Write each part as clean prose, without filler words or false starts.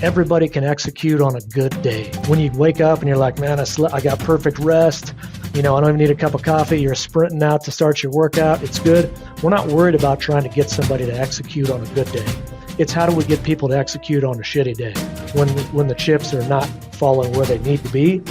everybody can execute on a good day. When you wake up and you're like, man, I got perfect rest. I don't even need a cup of coffee. You're sprinting out to start your workout. It's good. We're not worried about trying to get somebody to execute on a good day. It's how do we get people to execute on a shitty day when the chips are not falling where they need to be.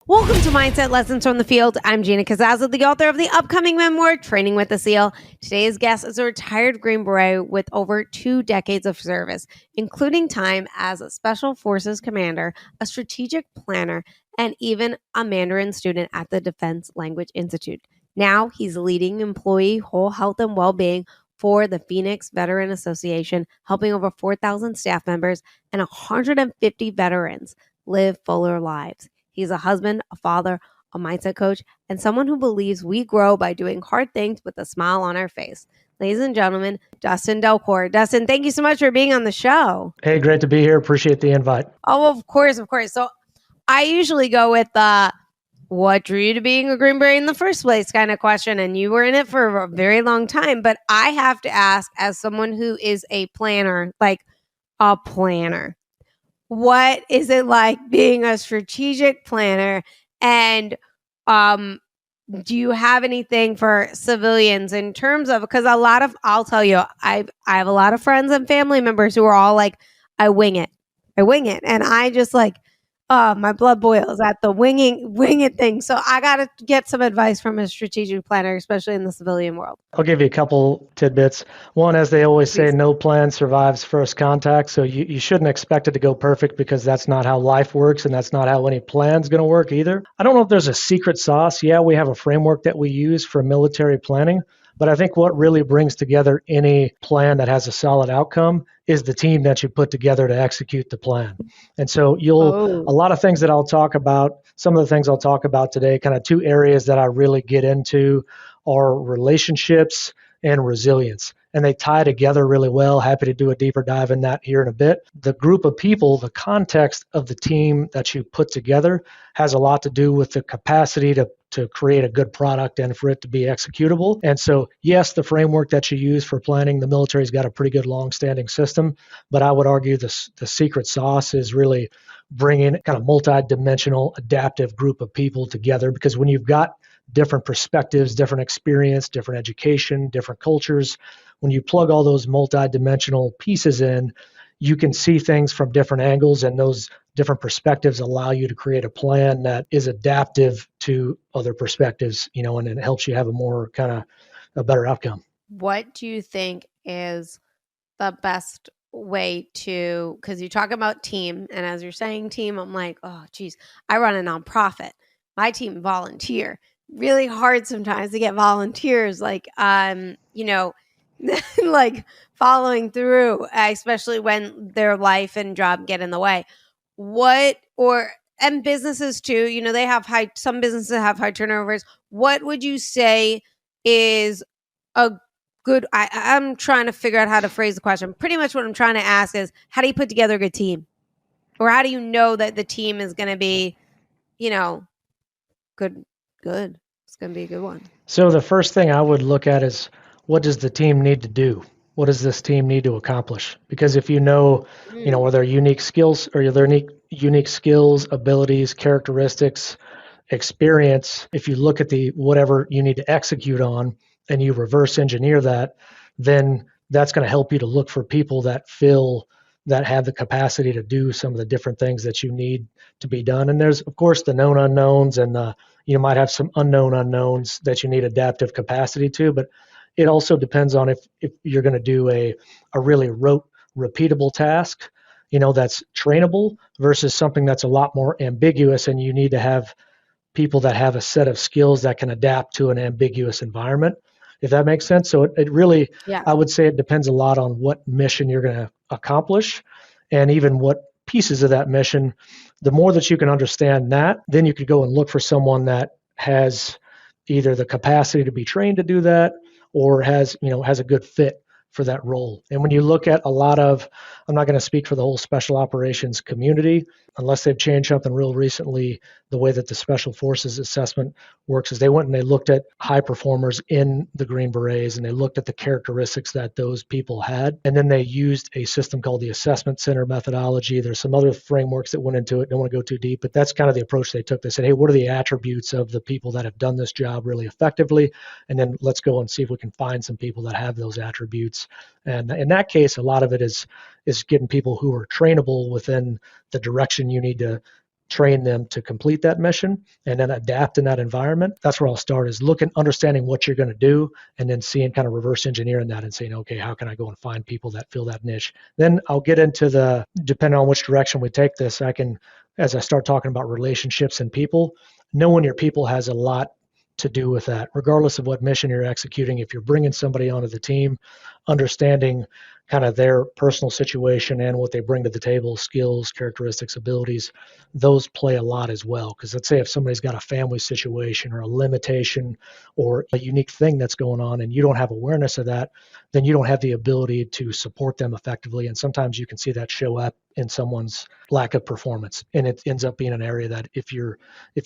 Welcome to Mindset Lessons from the Field. I'm Gina Casazza, the author of the upcoming memoir, Training with the SEAL. Today's guest is a retired Green Beret with over 2 decades of service, including time as a Special Forces commander, a strategic planner, and even a Mandarin student at the Defense Language Institute. Now he's leading employee whole health and well-being for the Phoenix Veteran Association, helping over 4,000 staff members and 150 veterans live fuller lives. He's a husband, a father, a mindset coach, and someone who believes we grow by doing hard things with a smile on our face. Ladies and gentlemen, Dustin Delcoure. Dustin, thank you so much for being on the show. Hey, great to be here. Appreciate the invite. Oh, of course. So I usually go with what drew you to being a Green Beret in the first place kind of question, and you were in it for a very long time. But I have to ask, as someone who is a planner, what is it like being a strategic planner? And do you have anything for civilians in terms of, because I'll tell you, I have a lot of friends and family members who are all like, I wing it. And I just my blood boils at the wing it thing. So I got to get some advice from a strategic planner, especially in the civilian world. I'll give you a couple tidbits. One, as they always say, no plan survives first contact. So you shouldn't expect it to go perfect, because that's not how life works, and that's not how any plan's going to work either. I don't know if there's a secret sauce. Yeah, we have a framework that we use for military planning, but I think what really brings together any plan that has a solid outcome is the team that you put together to execute the plan. And so a lot of things that I'll talk about, some of the things I'll talk about today, kind of 2 areas that I really get into are relationships and resilience. And they tie together really well. Happy to do a deeper dive in that here in a bit. The group of people, the context of the team that you put together has a lot to do with the capacity to create a good product and for it to be executable. And so, yes, the framework that you use for planning, the military's got a pretty good long-standing system, but I would argue the secret sauce is really bringing kind of multi-dimensional adaptive group of people together, because when you've got different perspectives, different experience, different education, different cultures, when you plug all those multi-dimensional pieces in, you can see things from different angles, and those different perspectives allow you to create a plan that is adaptive to other perspectives, and it helps you have a better outcome. What do you think is the best way to, because you talk about team, and as you're saying team, I'm like, oh, geez, I run a nonprofit. My team volunteer. Really hard sometimes to get volunteers, following through, especially when their life and job get in the way. And businesses too, they have some businesses have high turnovers. What would you say is a good, I'm trying to figure out how to phrase the question. Pretty much what I'm trying to ask is, how do you put together a good team? Or how do you know that the team is going to be, good? It's going to be a good one. So the first thing I would look at is, what does the team need to do? What does this team need to accomplish? Because if are there unique skills, or are there unique skills, abilities, characteristics, experience? If you look at whatever you need to execute on and you reverse engineer that, then that's going to help you to look for people that have the capacity to do some of the different things that you need to be done. And there's, of course, the known unknowns, and you might have some unknown unknowns that you need adaptive capacity to, but it also depends on if you're going to do a really rote, repeatable task, that's trainable, versus something that's a lot more ambiguous, and you need to have people that have a set of skills that can adapt to an ambiguous environment, if that makes sense. So it really, I would say it depends a lot on what mission you're going to accomplish, and even what pieces of that mission. The more that you can understand that, then you could go and look for someone that has either the capacity to be trained to do that, or has a good fit for that role. And when you look at a lot of, I'm not going to speak for the whole special operations community, unless they've changed something real recently. The way that the Special Forces assessment works is they went and they looked at high performers in the Green Berets, and they looked at the characteristics that those people had. And then they used a system called the Assessment Center methodology. There's some other frameworks that went into it. Don't want to go too deep, but that's kind of the approach they took. They said, hey, what are the attributes of the people that have done this job really effectively? And then let's go and see if we can find some people that have those attributes. And in that case, a lot of it is getting people who are trainable within the direction you need to train them to complete that mission, and then adapt in that environment. That's where I'll start, is looking, understanding what you're going to do, and then seeing, kind of reverse engineering that and saying, okay, how can I go and find people that fill that niche? Then I'll get into the, depending on which direction we take this, I can, as I start talking about relationships and people, knowing your people has a lot to do with that, regardless of what mission you're executing. If you're bringing somebody onto the team, understanding kind of their personal situation and what they bring to the table, skills, characteristics, abilities, those play a lot as well. Because let's say if somebody's got a family situation or a limitation or a unique thing that's going on and you don't have awareness of that, then you don't have the ability to support them effectively. And sometimes you can see that show up in someone's lack of performance. And it ends up being an area that if you're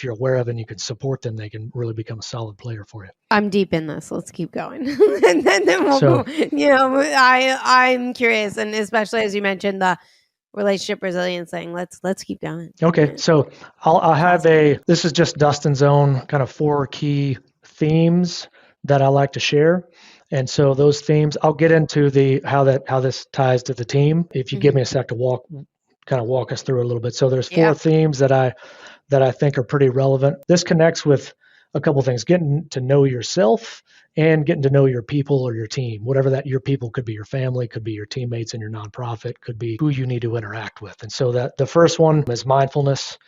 aware of and you can support them, they can really become a solid player for you. I'm deep in this. Let's keep going. and then we'll go. I'm curious. And especially as you mentioned, the relationship resilience thing, let's keep going. Okay. So I'll have this is just Dustin's own kind of 4 key themes that I like to share. And so those themes, I'll get into how this ties to the team. If you give me a sec to walk us through a little bit. So there's 4 themes that I think are pretty relevant. This connects with a couple of things: getting to know yourself and getting to know your people or your team. Whatever that, your people could be your family, could be your teammates in your nonprofit, could be who you need to interact with. And so that the first one is mindfulness,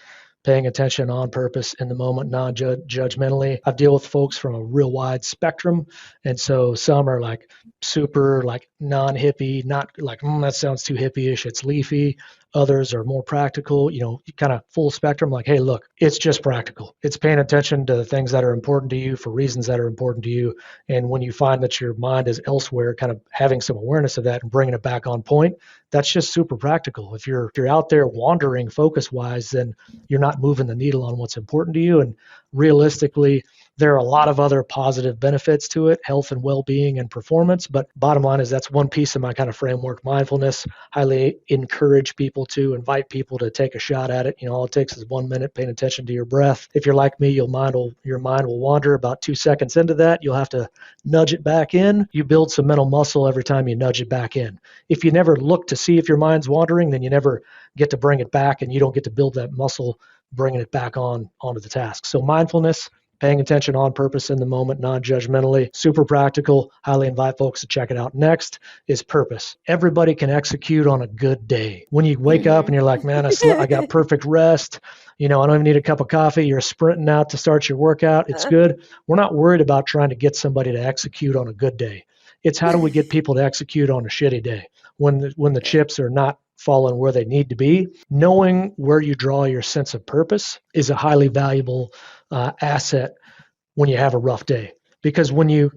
paying attention on purpose in the moment, non-judgmentally. I deal with folks from a real wide spectrum. And so some are like super like non-hippie, not like, that sounds too hippie-ish, it's leafy. Others are more practical, kind of full spectrum, like, hey, look, it's just practical. It's paying attention to the things that are important to you for reasons that are important to you. And when you find that your mind is elsewhere, kind of having some awareness of that and bringing it back on point, that's just super practical. If you're out there wandering focus-wise, then you're not moving the needle on what's important to you. And realistically, there are a lot of other positive benefits to it, health and well-being and performance. But bottom line is that's one piece of my kind of framework, mindfulness. Highly encourage people to invite people to take a shot at it. All it takes is 1 minute paying attention to your breath. If you're like me, your mind will wander. About 2 seconds into that, you'll have to nudge it back in. You build some mental muscle every time you nudge it back in. If you never look to see if your mind's wandering, then you never get to bring it back, and you don't get to build that muscle bringing it back onto the task. So mindfulness, paying attention on purpose in the moment, non-judgmentally, super practical. Highly invite folks to check it out. Next is purpose. Everybody can execute on a good day. When you wake up and you're like, man, I got perfect rest. I don't even need a cup of coffee. You're sprinting out to start your workout. It's good. We're not worried about trying to get somebody to execute on a good day. It's how do we get people to execute on a shitty day when the chips are not falling where they need to be. Knowing where you draw your sense of purpose is a highly valuable asset when you have a rough day. Because when you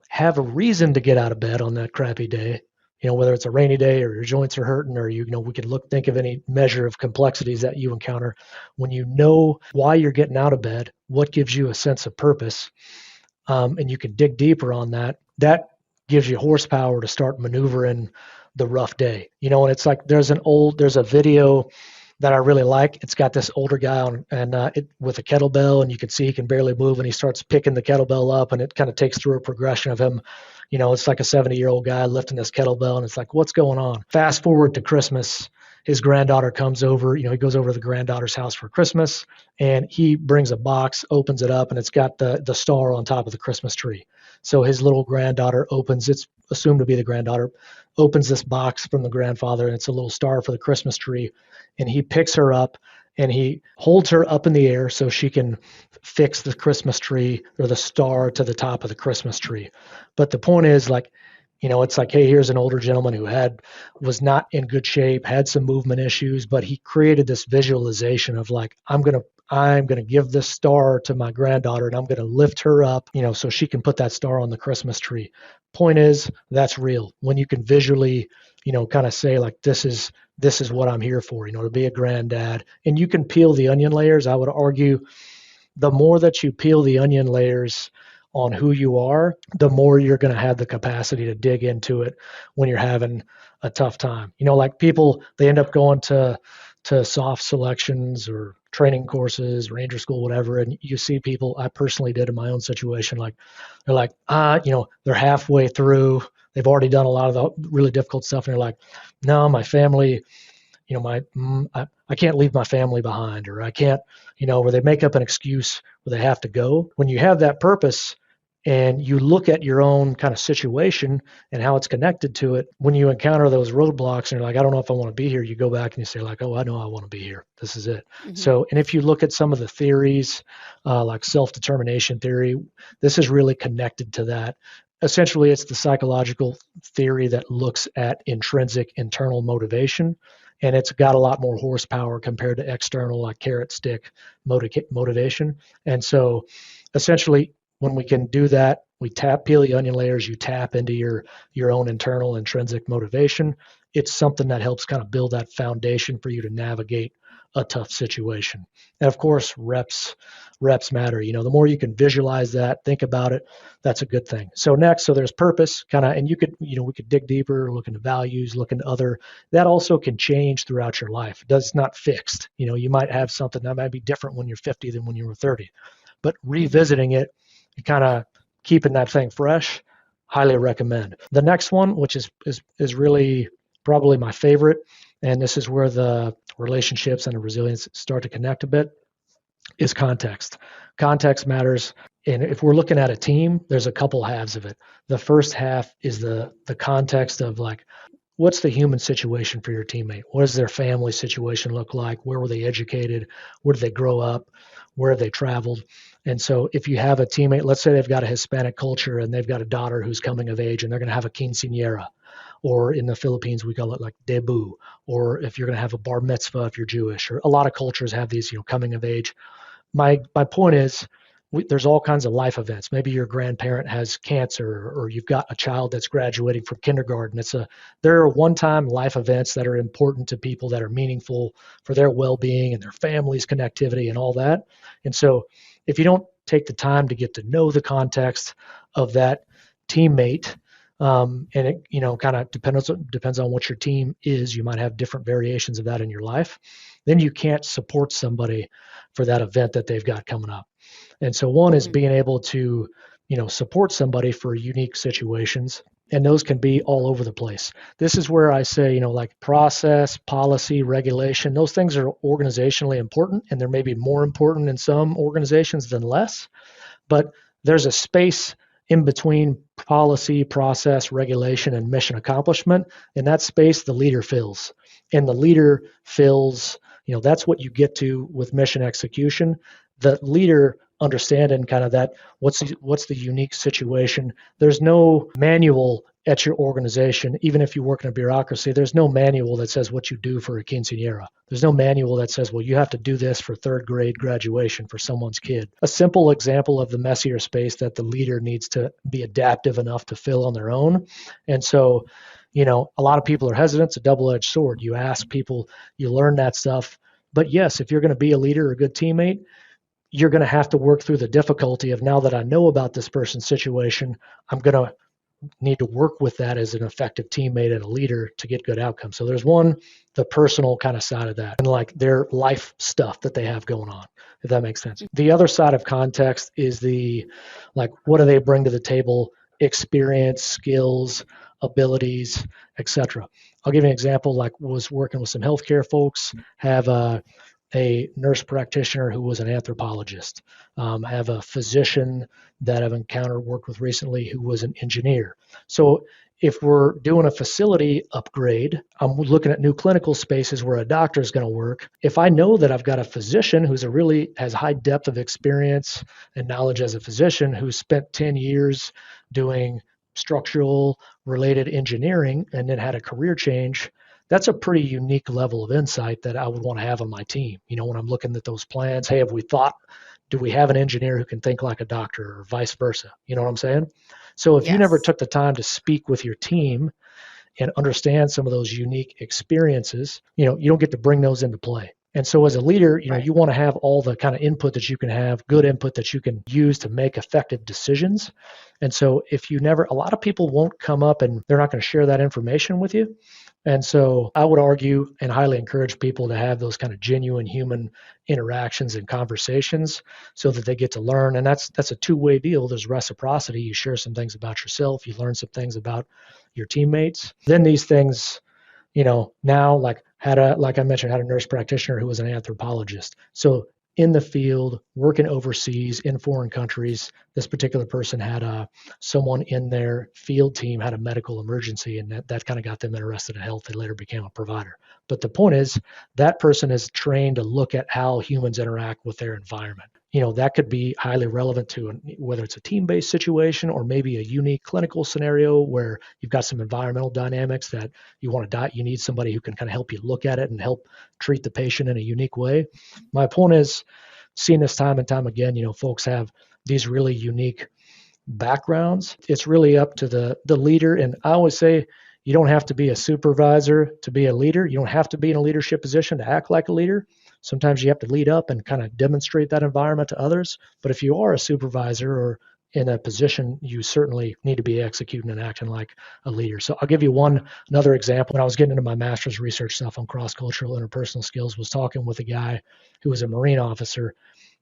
have a reason to get out of bed on that crappy day, whether it's a rainy day or your joints are hurting, or we could think of any measure of complexities that you encounter. When you know why you're getting out of bed, what gives you a sense of purpose, and you can dig deeper on that gives you horsepower to start maneuvering the rough day. And it's like there's a video that I really like. It's got this older guy on with a kettlebell, and you can see he can barely move, and he starts picking the kettlebell up, and it kind of takes through a progression of him. It's like a 70-year-old guy lifting this kettlebell, and it's like, what's going on? Fast forward to Christmas. His granddaughter comes over, he goes over to the granddaughter's house for Christmas, and he brings a box, opens it up, and it's got the star on top of the Christmas tree. So his little granddaughter it's assumed to be the granddaughter, opens this box from the grandfather, and it's a little star for the Christmas tree. And he picks her up and he holds her up in the air so she can fix the Christmas tree or the star to the top of the Christmas tree. But the point is, like, It's like, hey, here's an older gentleman who was not in good shape, had some movement issues, but he created this visualization of like, I'm gonna give this star to my granddaughter and I'm gonna lift her up, so she can put that star on the Christmas tree. Point is, that's real. When you can visually, kind of say like, this is what I'm here for, to be a granddad. And you can peel the onion layers. I would argue the more that you peel the onion layers on who you are, the more you're going to have the capacity to dig into it when you're having a tough time. Like people, they end up going to soft selections or training courses, ranger school, whatever. And you see people, I personally did in my own situation, like they're like, they're halfway through. They've already done a lot of the really difficult stuff. And they're like, no, my family, I can't leave my family behind, or I can't, where they make up an excuse where they have to go. When you have that purpose and you look at your own kind of situation and how it's connected to it, when you encounter those roadblocks and you're like, I don't know if I want to be here, you go back and you say like, oh, I know I want to be here. This is it. Mm-hmm. So, and if you look at some of the theories, like self-determination theory, this is really connected to that. Essentially, it's the psychological theory that looks at intrinsic internal motivation, and it's got a lot more horsepower compared to external, like carrot stick motivation. And so essentially, when we can do that, we peel the onion layers, you tap into your own internal intrinsic motivation. It's something that helps kind of build that foundation for you to navigate a tough situation. And of course, reps matter. The more you can visualize that, think about it, that's a good thing. So next, there's purpose kind of, and you could, we could dig deeper, look into values, look into other, that also can change throughout your life. It's not fixed. You might have something that might be different when you're 50 than when you were 30, but revisiting it, kind of keeping that thing fresh, highly recommend. The next one, which is really probably my favorite, and this is where the relationships and the resilience start to connect a bit, is context. Context matters. And if we're looking at a team, there's a couple halves of it. The first half is the context of like, what's the human situation for your teammate? What does their family situation look like? Where were they educated? Where did they grow up? Where have they traveled? And so if you have a teammate, let's say they've got a Hispanic culture and they've got a daughter who's coming of age and they're going to have a quinceañera, or in the Philippines, we call it like debut, or if you're going to have a bar mitzvah if you're Jewish, or a lot of cultures have these, coming of age. My point is, there's all kinds of life events. Maybe your grandparent has cancer, or you've got a child that's graduating from kindergarten. There are one-time life events that are important to people, that are meaningful for their well-being and their family's connectivity and all that. And so if you don't take the time to get to know the context of that teammate, and it, kind of depends on what your team is. You might have different variations of that in your life. Then you can't support somebody for that event that they've got coming up. And so one is being able to, support somebody for unique situations. And those can be all over the place. This is where I say, like process, policy, regulation, those things are organizationally important, and they're maybe more important in some organizations than less. But there's a space in between policy, process, regulation, and mission accomplishment. And that space the leader fills. And the leader fills, that's what you get to with mission execution. The leader understanding kind of that, what's the unique situation. There's no manual at your organization. Even if you work in a bureaucracy, there's no manual that says what you do for a quinceañera. There's no manual that says, well, you have to do this for third grade graduation for someone's kid. A simple example of the messier space that the leader needs to be adaptive enough to fill on their own. And so, a lot of people are hesitant. It's a double-edged sword. You ask people, you learn that stuff. But yes, if you're going to be a leader or a good teammate, you're going to have to work through the difficulty of, now that I know about this person's situation, I'm going to need to work with that as an effective teammate and a leader to get good outcomes. So there's one, the personal kind of side of that, and like their life stuff that they have going on, if that makes sense. The other side of context is like, what do they bring to the table? Experience, skills, abilities, etc. I'll give you an example. Like, was working with some healthcare folks, have a nurse practitioner who was an anthropologist. I have a physician that I've worked with recently who was an engineer. So if we're doing a facility upgrade, I'm looking at new clinical spaces where a doctor is going to work. If I know that I've got a physician who's has high depth of experience and knowledge as a physician, who's spent 10 years doing structural related engineering and then had a career change, that's a pretty unique level of insight that I would want to have on my team. When I'm looking at those plans, hey, do we have an engineer who can think like a doctor or vice versa? You know what I'm saying? So if you never Yes. took the time to speak with your team and understand some of those unique experiences, you don't get to bring those into play. And so as a leader, Right. you want to have all the kind of input that you can have, good input that you can use to make effective decisions. And so a lot of people won't come up and they're not going to share that information with you. And so I would argue and highly encourage people to have those kind of genuine human interactions and conversations so that they get to learn. And that's a two-way deal. There's reciprocity. You share some things about yourself, you learn some things about your teammates. Then these things, now like I mentioned, had a nurse practitioner who was an anthropologist. So in the field, working overseas in foreign countries, this particular person had someone in their field team had a medical emergency, and that kind of got them interested in health. They later became a provider. But the point is, that person is trained to look at how humans interact with their environment. That could be highly relevant to whether it's a team-based situation or maybe a unique clinical scenario where you've got some environmental dynamics that you need somebody who can kind of help you look at it and help treat the patient in a unique way. My point is, seeing this time and time again, folks have these really unique backgrounds. It's really up to the leader. And I always say, you don't have to be a supervisor to be a leader. You don't have to be in a leadership position to act like a leader. Sometimes you have to lead up and kind of demonstrate that environment to others. But if you are a supervisor or in a position, you certainly need to be executing and acting like a leader. So I'll give you another example. When I was getting into my master's research stuff on cross-cultural interpersonal skills, was talking with a guy who was a Marine officer,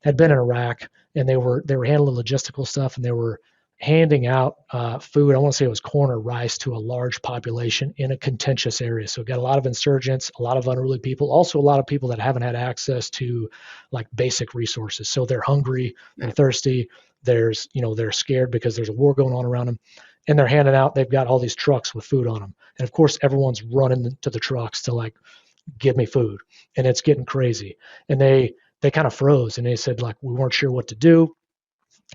had been in Iraq, and they were handling logistical stuff, and they were handing out food. I want to say it was corn or rice to a large population in a contentious area. So got a lot of insurgents, a lot of unruly people, also a lot of people that haven't had access to like basic resources. So they're hungry, they're thirsty, they're scared because there's a war going on around them, and they've got all these trucks with food on them. And of course, everyone's running to the trucks to like, give me food. And it's getting crazy. And they kind of froze, and they said like, we weren't sure what to do.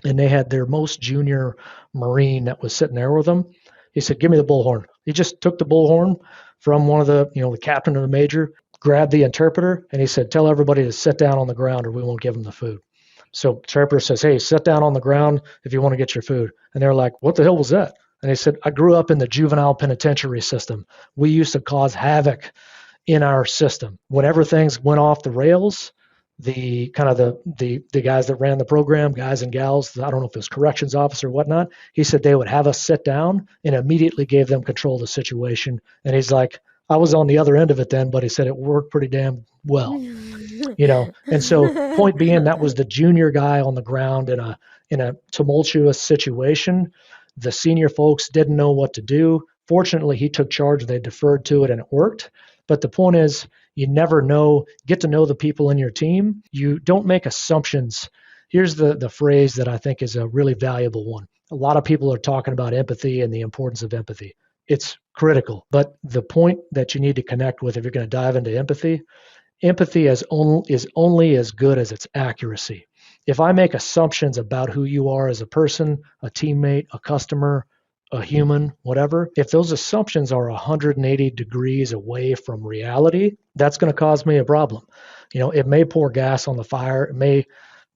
And they had their most junior Marine that was sitting there with them. He said, give me the bullhorn. He just took the bullhorn from one of the captain or the major, grabbed the interpreter, and he said, tell everybody to sit down on the ground or we won't give them the food. So the interpreter says, hey, sit down on the ground if you want to get your food. And they're like, what the hell was that? And he said, I grew up in the juvenile penitentiary system. We used to cause havoc in our system. Whenever things went off the rails, the guys that ran the program, guys and gals, I don't know if it was corrections officer or whatnot, he said they would have us sit down and immediately gave them control of the situation. And he's like, I was on the other end of it then, but he said it worked pretty damn well. And so point being, that was the junior guy on the ground in a tumultuous situation. The senior folks didn't know what to do. Fortunately, he took charge, they deferred to it, and it worked. But the point is, you never get to know the people in your team. You don't make assumptions. Here's the phrase that I think is a really valuable one. A lot of people are talking about empathy and the importance of empathy. It's critical. But the point that you need to connect with if you're going to dive into empathy is only as good as its accuracy. If I make assumptions about who you are as a person, a teammate, a customer, a human, whatever, if those assumptions are 180 degrees away from reality, that's going to cause me a problem. It may pour gas on the fire. It may,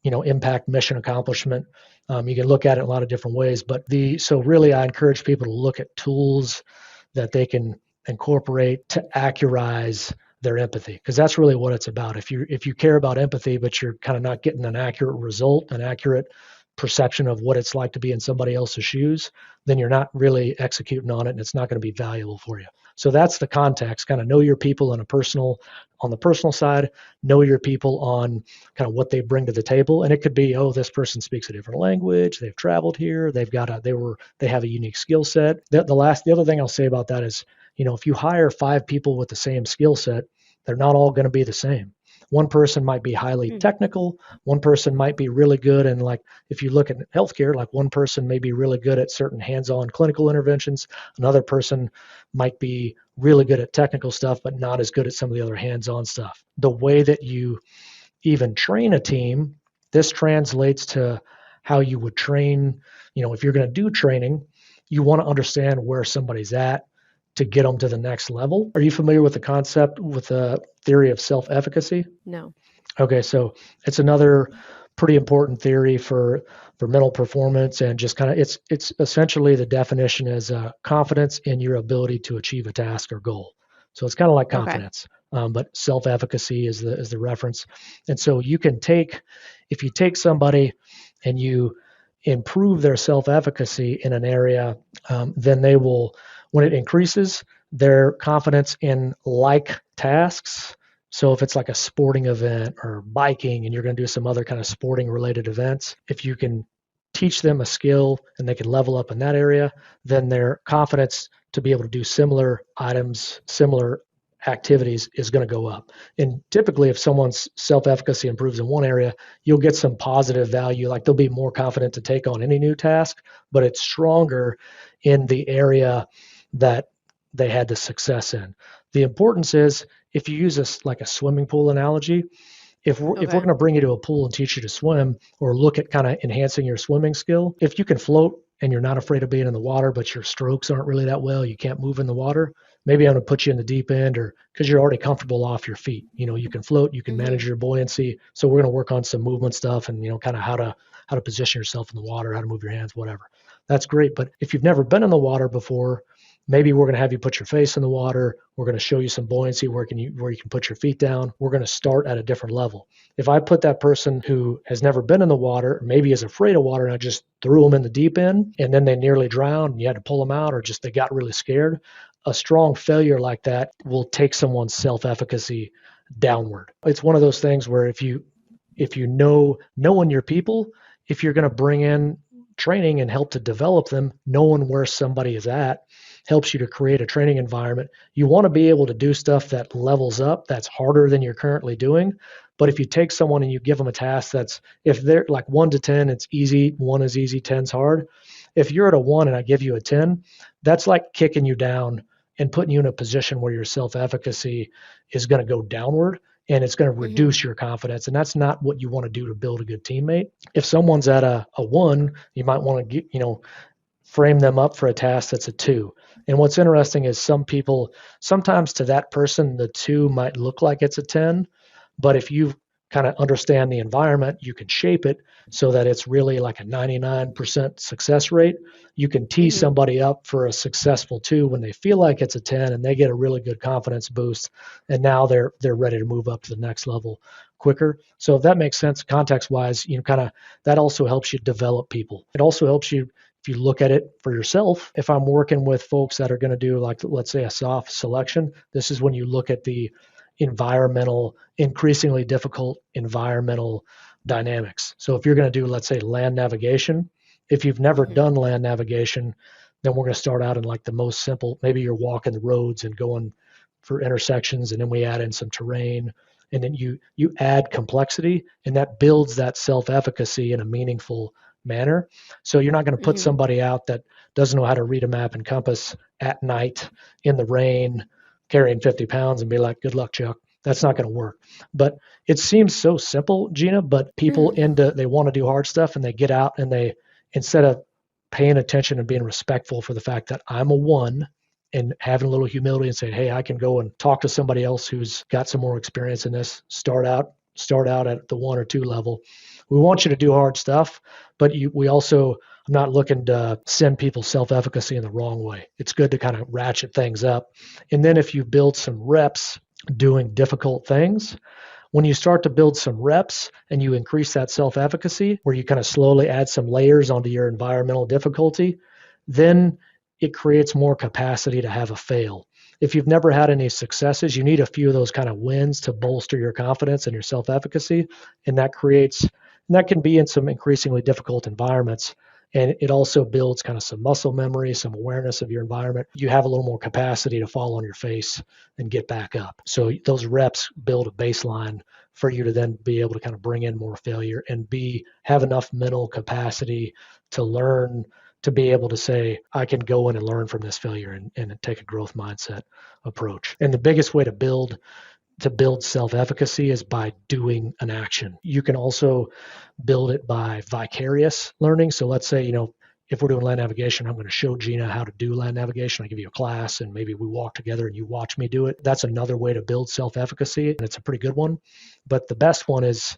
impact mission accomplishment. You can look at it in a lot of different ways, so really I encourage people to look at tools that they can incorporate to accurize their empathy, because that's really what it's about. If you care about empathy, but you're kind of not getting an accurate result, an accurate perception of what it's like to be in somebody else's shoes, then you're not really executing on it, and it's not going to be valuable for you. So that's the context. Kind of know your people on the personal side, know your people on kind of what they bring to the table. And it could be, this person speaks a different language, they've traveled here, they have a unique skill set. The other thing I'll say about that is, if you hire 5 people with the same skill set, they're not all going to be the same. One person might be highly technical. One person might be really good. And like, if you look at healthcare, like one person may be really good at certain hands-on clinical interventions. Another person might be really good at technical stuff, but not as good at some of the other hands-on stuff. The way that you even train a team, this translates to how you would train, if you're going to do training, you want to understand where somebody's at to get them to the next level. Are you familiar with the concept, with the theory of self-efficacy? No. Okay, so it's another pretty important theory for mental performance, and just kind of it's essentially the definition is confidence in your ability to achieve a task or goal. So it's kind of like Okay. confidence, but self-efficacy is the reference. And so you can take, if you take somebody and you improve their self-efficacy in an area, then they will, when it increases their confidence in like tasks. So if it's like a sporting event or biking and you're going to do some other kind of sporting related events, if you can teach them a skill and they can level up in that area, then their confidence to be able to do similar items, similar activities is going to go up. And typically, if someone's self-efficacy improves in one area, you'll get some positive value, like they'll be more confident to take on any new task, but it's stronger in the area that they had the success in. The importance is, if you use this like a swimming pool analogy, if we're Okay. going to bring you to a pool and teach you to swim, or look at kind of enhancing your swimming skill, if you can float and you're not afraid of being in the water, but your strokes aren't really that well, you can't move in the water, maybe I'm going to put you in the deep end, or because you're already comfortable off your feet. You can float, you can manage your buoyancy. So we're going to work on some movement stuff, and kind of how to position yourself in the water, how to move your hands, whatever. That's great. But if you've never been in the water before, maybe we're going to have you put your face in the water. We're going to show you some buoyancy where you can put your feet down. We're going to start at a different level. If I put that person who has never been in the water, maybe is afraid of water, and I just threw them in the deep end and then they nearly drowned and you had to pull them out, or just they got really scared, a strong failure like that will take someone's self-efficacy downward. It's one of those things where if you knowing your people, if you're going to bring in training and help to develop them, knowing where somebody is at helps you to create a training environment. You want to be able to do stuff that levels up, that's harder than you're currently doing. But if you take someone and you give them a task that's, if they're like 1 to 10, it's easy, 1 is easy, 10's hard. If you're at a 1 and I give you a 10, that's like kicking you down and putting you in a position where your self-efficacy is going to go downward, and it's going to reduce your confidence. And that's not what you want to do to build a good teammate. If someone's at a 1, you might want to frame them up for a task that's a 2. And what's interesting is some people, sometimes to that person, the 2 might look like it's a 10, but if you kind of understand the environment, you can shape it so that it's really like a 99% success rate. You can tee somebody up for a successful 2 when they feel like it's a 10, and they get a really good confidence boost, and now they're ready to move up to the next level quicker. So if that makes sense context wise, kind of that also helps you develop people. It also helps you, if you look at it for yourself. If I'm working with folks that are going to do, like, let's say, a soft selection, this is when you look at the increasingly difficult environmental dynamics. So if you're going to do, let's say, land navigation, if you've never done land navigation, then we're going to start out in like the most simple. Maybe you're walking the roads and going for intersections, and then we add in some terrain, and then you add complexity, and that builds that self-efficacy in a meaningful manner. So you're not going to put somebody out that doesn't know how to read a map and compass at night in the rain, carrying 50 pounds, and be like, good luck, Chuck. That's not going to work. But it seems so simple, Gina, but people they want to do hard stuff, and they get out and they, instead of paying attention and being respectful for the fact that I'm a 1, and having a little humility and saying, hey, I can go and talk to somebody else who's got some more experience in this, start out at the 1 or 2 level. We want you to do hard stuff, but I'm not looking to send people's self-efficacy in the wrong way. It's good to kind of ratchet things up. And then if you build some reps doing difficult things, when you start to build some reps and you increase that self-efficacy, where you kind of slowly add some layers onto your environmental difficulty, then it creates more capacity to have a fail. If you've never had any successes, you need a few of those kind of wins to bolster your confidence and your self-efficacy. And that can be in some increasingly difficult environments. And it also builds kind of some muscle memory, some awareness of your environment. You have a little more capacity to fall on your face and get back up. So those reps build a baseline for you to then be able to kind of bring in more failure and have enough mental capacity to learn, to be able to say, I can go in and learn from this failure and take a growth mindset approach. And the biggest way to build self-efficacy is by doing an action. You can also build it by vicarious learning. So let's say, if we're doing land navigation, I'm going to show Gina how to do land navigation. I give you a class and maybe we walk together and you watch me do it. That's another way to build self-efficacy, and it's a pretty good one. But the best one is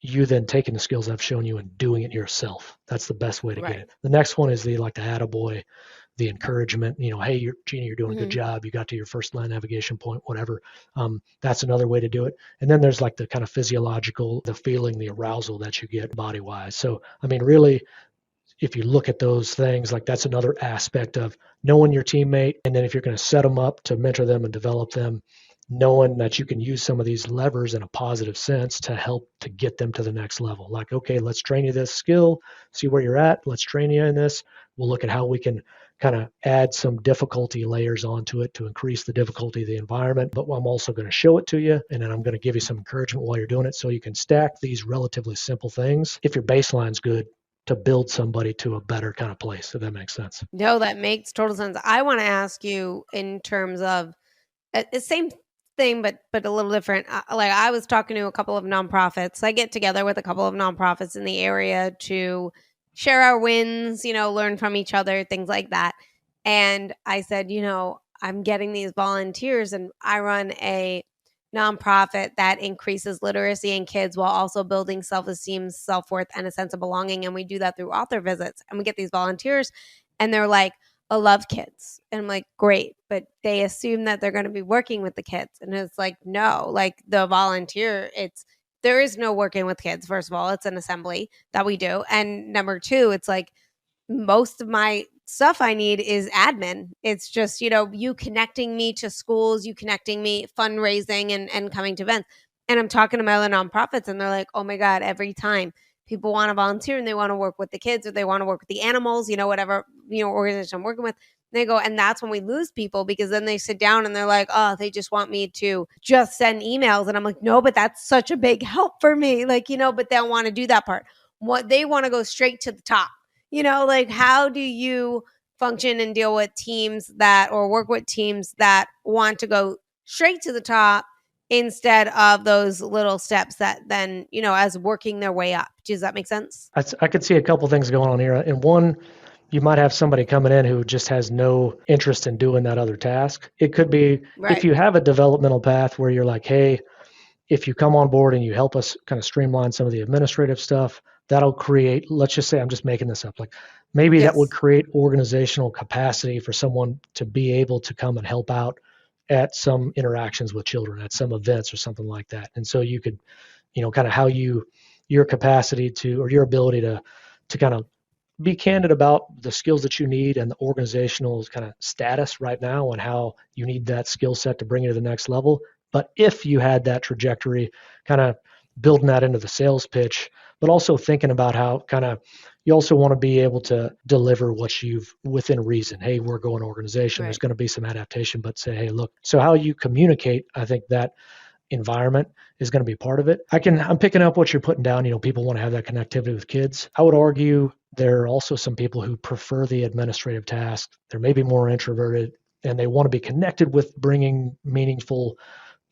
you then taking the skills I've shown you and doing it yourself. That's the best way to get it. The next one is the attaboy, the encouragement, hey, Gina, you're doing a good job. You got to your first land navigation point, whatever. That's another way to do it. And then there's like the kind of physiological, the feeling, the arousal that you get body wise. So, I mean, really, if you look at those things, like that's another aspect of knowing your teammate. And then if you're going to set them up to mentor them and develop them, knowing that you can use some of these levers in a positive sense to help to get them to the next level. Like, okay, let's train you this skill, see where you're at. Let's train you in this. We'll look at how we can kind of add some difficulty layers onto it to increase the difficulty of the environment. But I'm also going to show it to you, and then I'm going to give you some encouragement while you're doing it so you can stack these relatively simple things, if your baseline's good, to build somebody to a better kind of place, if that makes sense. No, that makes total sense. I want to ask you in terms of the same thing, but a little different. Like I was talking to a couple of nonprofits. I get together with a couple of nonprofits in the area to share our wins, learn from each other, things like that. And I said, I'm getting these volunteers and I run a nonprofit that increases literacy in kids while also building self-esteem, self-worth, and a sense of belonging. And we do that through author visits. And we get these volunteers and they're like, I love kids. And I'm like, great. But they assume that they're going to be working with the kids. And it's like, no, like the volunteer, there is no working with kids. First of all, it's an assembly that we do. And number two, it's like most of my stuff I need is admin. It's just, you connecting me to schools, you connecting me fundraising and coming to events. And I'm talking to my other nonprofits and they're like, oh my God, every time people want to volunteer and they want to work with the kids or they want to work with the animals, whatever, organization I'm working with. They go, and that's when we lose people because then they sit down and they're like, oh, they just want me to just send emails. And I'm like, no, but that's such a big help for me. Like, but they don't want to do that part. What they want to go straight to the top, like how do you function and deal with teams or work with teams that want to go straight to the top instead of those little steps that then, as working their way up. Does that make sense? I could see a couple things going on here. And one, you might have somebody coming in who just has no interest in doing that other task. It could be if you have a developmental path where you're like, hey, if you come on board and you help us kind of streamline some of the administrative stuff, that'll create, let's just say, I'm just making this up, like maybe that would create organizational capacity for someone to be able to come and help out at some interactions with children, at some events or something like that. And so you could, kind of how your capacity to, or your ability to kind of be candid about the skills that you need and the organizational kind of status right now and how you need that skill set to bring you to the next level. But if you had that trajectory, kind of building that into the sales pitch, but also thinking about how kind of you also want to be able to deliver what you've within reason. Hey, we're going organization. There's going to be some adaptation, but say, hey, look, so how you communicate, I think that environment is going to be part of it. I'm picking up what you're putting down. People want to have that connectivity with kids. I would argue there are also some people who prefer the administrative task. They're maybe more introverted and they want to be connected with bringing meaningful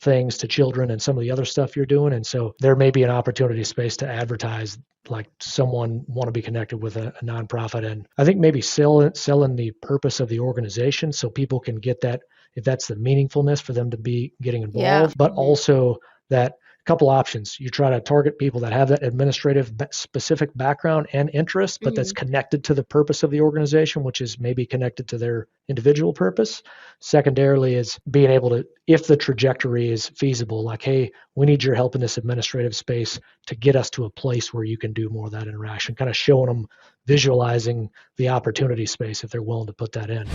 things to children and some of the other stuff you're doing. And so there may be an opportunity space to advertise, like someone want to be connected with a nonprofit. And I think maybe selling the purpose of the organization so people can get that, if that's the meaningfulness for them to be getting involved, but also that couple options. You try to target people that have that administrative specific background and interest, but that's connected to the purpose of the organization, which is maybe connected to their individual purpose. Secondarily is being able to, if the trajectory is feasible, like, hey, we need your help in this administrative space to get us to a place where you can do more of that interaction, kind of showing them, visualizing the opportunity space if they're willing to put that in.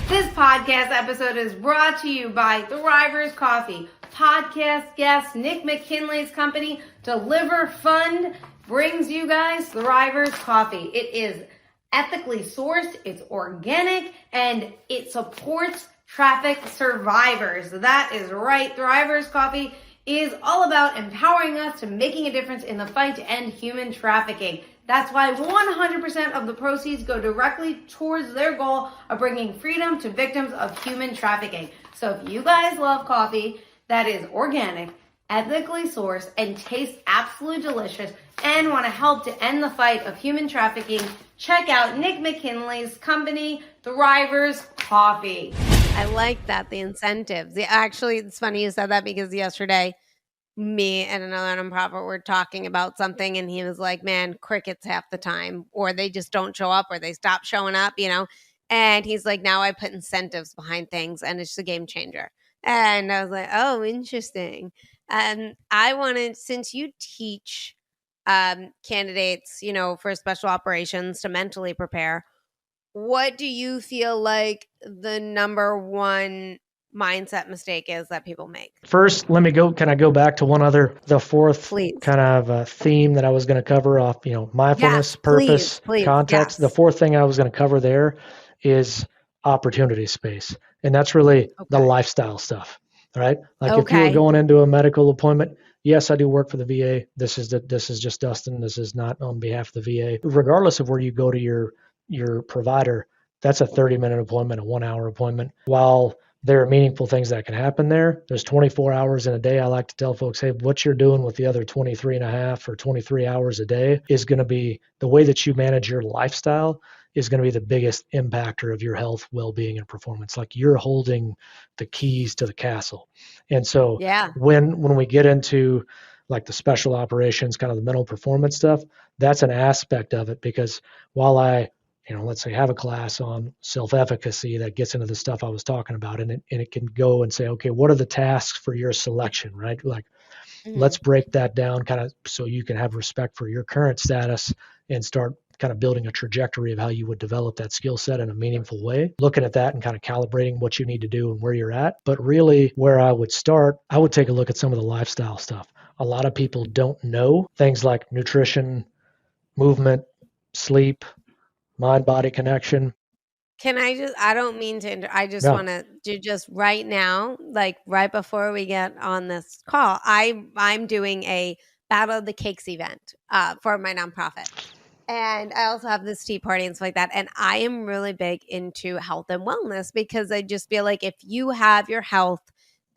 This podcast episode is brought to you by Thrivers Coffee. Podcast guest Nick McKinley's company, Deliver Fund, brings you guys Thrivers Coffee. It is ethically sourced, it's organic, and it supports traffic survivors. That is right. Thrivers Coffee is all about empowering us to making a difference in the fight to end human trafficking. That's why 100% of the proceeds go directly towards their goal of bringing freedom to victims of human trafficking. So if you guys love coffee that is organic, ethically sourced, and tastes absolutely delicious, and want to help to end the fight of human trafficking, check out Nick McKinley's company, Thrivers Coffee. I like that, the incentives. Actually, it's funny you said that because yesterday me and another nonprofit were talking about something and he was like, man, crickets half the time, or they just don't show up, or they stop showing up, and he's like, now I put incentives behind things and it's a game changer. And I was like, oh, interesting. And I wanted, since you teach candidates, for special operations to mentally prepare, what do you feel like the number one mindset mistake is that people make? First, can I go back to the fourth kind of theme that I was going to cover off, mindfulness, purpose, context. Yes. The fourth thing I was going to cover there is opportunity space. And that's really the lifestyle stuff, right? Like if you were going into a medical appointment, yes, I do work for the VA. This is just Dustin. This is not on behalf of the VA. Regardless of where you go to your provider, that's a 30-minute appointment, a 1-hour appointment. While there are meaningful things that can happen there's 24 hours in a day. I like to tell folks, hey, what you're doing with the other 23 and a half or 23 hours a day is going to be the way that you manage your lifestyle is going to be the biggest impactor of your health, well-being, and performance. Like you're holding the keys to the castle. And so when we get into like the special operations, kind of the mental performance stuff, that's an aspect of it, because while I let's say have a class on self-efficacy that gets into the stuff I was talking about, and it can go and say, okay, what are the tasks for your selection, right? Like, let's break that down kind of so you can have respect for your current status and start kind of building a trajectory of how you would develop that skill set in a meaningful way, looking at that and kind of calibrating what you need to do and where you're at. But really where I would start, I would take a look at some of the lifestyle stuff. A lot of people don't know things like nutrition, movement, sleep, mind-body connection. Can I don't mean to, I just want to do just right now, like right before we get on this call, I'm doing a Battle of the Cakes event for my nonprofit. And I also have this tea party and stuff like that. And I am really big into health and wellness, because I just feel like if you have your health,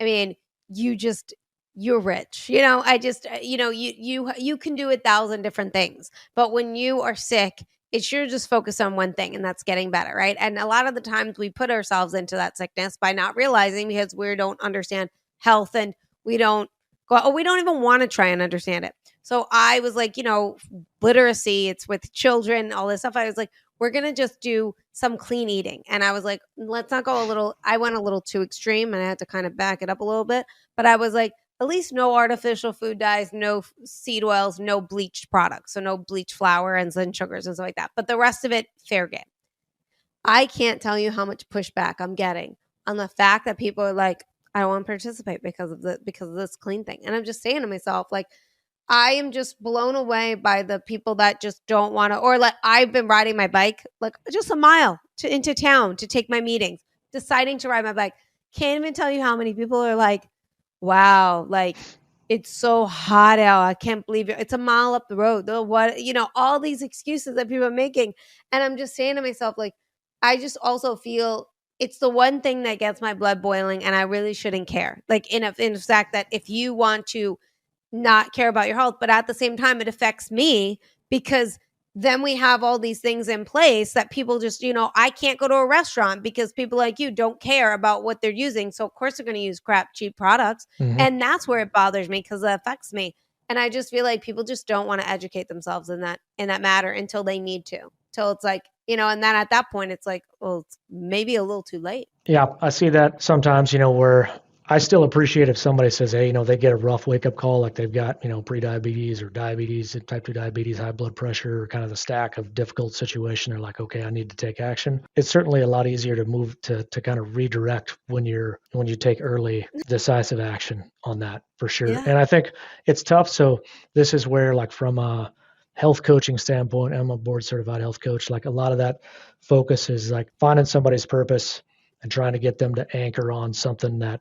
I mean, you're rich, I just, you can do 1,000 different things, but when you are sick, it sure just focus on one thing, and that's getting better, right? And a lot of the times we put ourselves into that sickness by not realizing, because we don't understand health and we don't even want to try and understand it. So I was like, literacy, it's with children, all this stuff. I was like, we're going to just do some clean eating. And I was like, let's not go I went a little too extreme and I had to kind of back it up a little bit. But I was like, at least no artificial food dyes, no seed oils, no bleached products. So no bleached flour and sugars and stuff like that. But the rest of it, fair game. I can't tell you how much pushback I'm getting on the fact that people are like, I don't want to participate because of this clean thing. And I'm just saying to myself, like, I am just blown away by the people that just don't want to, or like I've been riding my bike, like just a mile into town to take my meetings, deciding to ride my bike. Can't even tell you how many people are like, wow, like it's so hot out. I can't believe it. It's a mile up the road. All these excuses that people are making. And I'm just saying to myself, like, I just also feel it's the one thing that gets my blood boiling, and I really shouldn't care. Like in the fact that if you want to not care about your health, but at the same time, it affects me, because then we have all these things in place that people just, I can't go to a restaurant because people like you don't care about what they're using. So of course they're going to use crap, cheap products. Mm-hmm. And that's where it bothers me, because it affects me. And I just feel like people just don't want to educate themselves in that matter until they need to, till it's like, and then at that point it's like, well, it's maybe a little too late. Yeah. I see that sometimes, where I still appreciate if somebody says, hey, they get a rough wake-up call, like they've got, pre-diabetes or diabetes, type 2 diabetes, high blood pressure, or kind of the stack of difficult situation. They're like, okay, I need to take action. It's certainly a lot easier to move to kind of redirect when you take early, decisive action on that, for sure. Yeah. And I think it's tough. So this is where, like, from a health coaching standpoint, I'm a board certified health coach. Like, a lot of that focus is like finding somebody's purpose and trying to get them to anchor on something